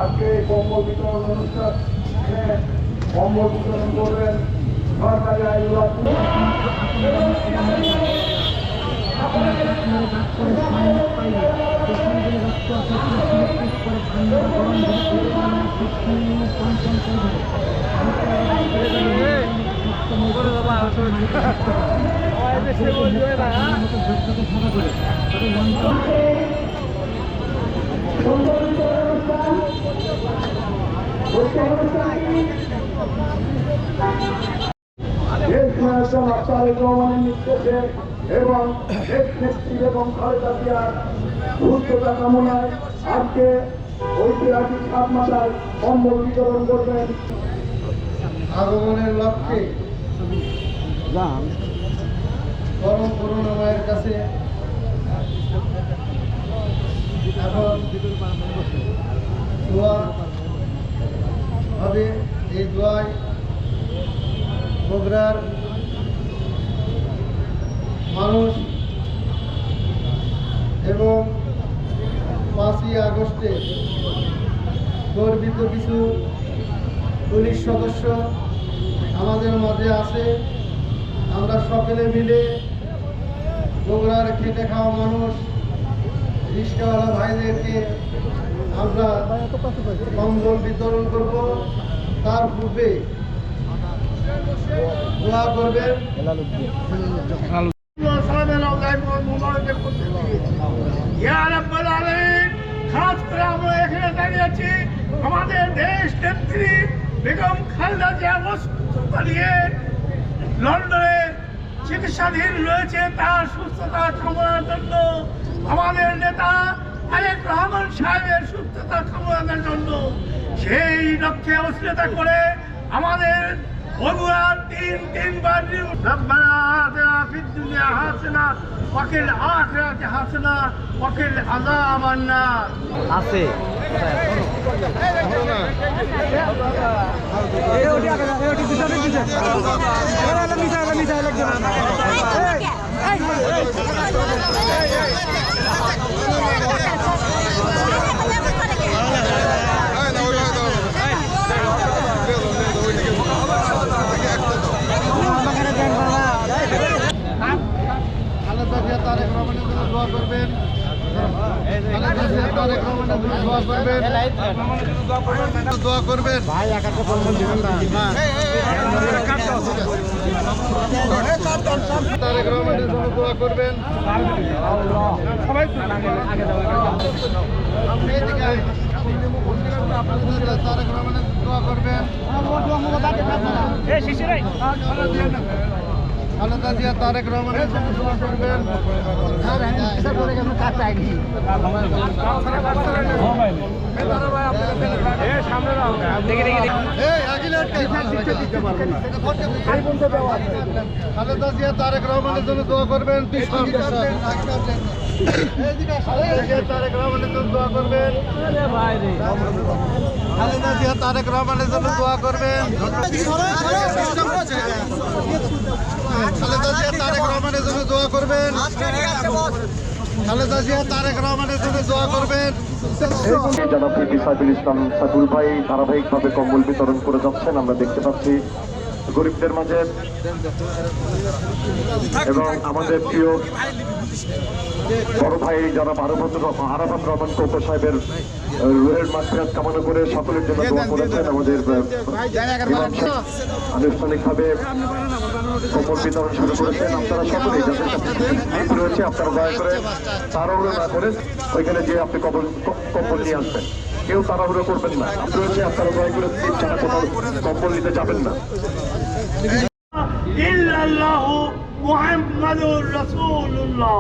আজকে কম্বল বিতরণ অনুষ্ঠানে কম্বল বিতরণ করবেন সরকারি আইনগুলো নির্দেশে এবং নেত্রী এবং খালেদা জিয়ার সুস্থতা কামনায় আজকে ঐতিহাসিক সাত মাথায় কম্বল বিতরণ করবেন। আগমনের লক্ষ্যে পরম করুণাময়ের কাছে এখন দোয়া হবে। এই দোয়ায় বগুড়ার মানুষ এবং 5ই আগস্টে গর্বিত কিছু পুলিশ সদস্য আমাদের মাঝে আছে। আমরা সকলে মিলে বগুড়ার খেটে খাওয়া মানুষ রিক্সাওয়ালা ভাইদেরকে আমরা কম্বল বিতরণ করব। তার পূর্বে দোয়া করবেন। খাস করে আমরা এখানে দাঁড়িয়েছি আমাদের দেশ নেত্রী বেগম খালেদা জিয়া অসুস্থতা নিয়ে লন্ডনে চিকিৎসাধীন রয়েছে। তার সুস্থতা কামনার জন্য আমাদের নেতা তারেক রহমান সাহেবের সুস্থতা কামনার জন্য সেই লক্ষ্যে অশ্লীলতা করে আমাদের বগুড়ার তিনবার রব্বানা আতিনা ফিদ দুনিয়া হাসানা ওয়া ফিল আখিরাতি হাসানা ওয়া কিল আযাবান নার আছে তারেক রহমানের জন্য দোয়া করবেন। তারেক রহমানের জন্য দোয়া করবেন। দোয়া করবেন ভাই। তারেক রহমানের জন্য দোয়া করবেন। সবাই তারেক রহমানের দোয়া করবেন। খালেদা জিয়া তারেক রহমানের জন্য দোয়া করবেন। খালেদা জিয়া তারেক রহমানের জন্য দোয়া করবেন। তারেক রহমানের জন্য দোয়া করবেন। খালেদা জিয়া তারেক রহমানের জন্য দোয়া করবেন। খালেদা জিয়া তারেক রহমানের জন্য দোয়া করবেন। খালেদা জিয়া তারেক রহমানের জন্য দোয়া করবেন। জনাব ভিপি সাইদুল ইসলাম সাইদুল ভাই ধারাবাহিকভাবে কম্বল বিতরণ করে যাচ্ছেন, আমরা দেখতে পাচ্ছি গরিবদের মাঝে। এবং আমাদের প্রিয় বড় ভাই জনাব আরাফাত রহমান কোকো সাহেবের রুহের মাগফিরাত কামনা করে সকলের জন্য দোয়া করেছেন। আমাদের আনুষ্ঠানিকভাবে কম্বল বিতরণ শুরু করেছেন। আপনারা সকলেই যাদের কাছে রয়েছে আপনারা দয়া করে তাড়াহুড়ো না করে ওইখানে যে আপনি কম্বল নিয়ে আসবেন। কেউ তাড়াহুড়ো করবেন না। রয়েছে আপনারা দয়া করে ছাড়া কোথাও কম্বল নিতে যাবেন না। ইল্লাল্লাহু মুহাম্মাদুর রাসূলুল্লাহ।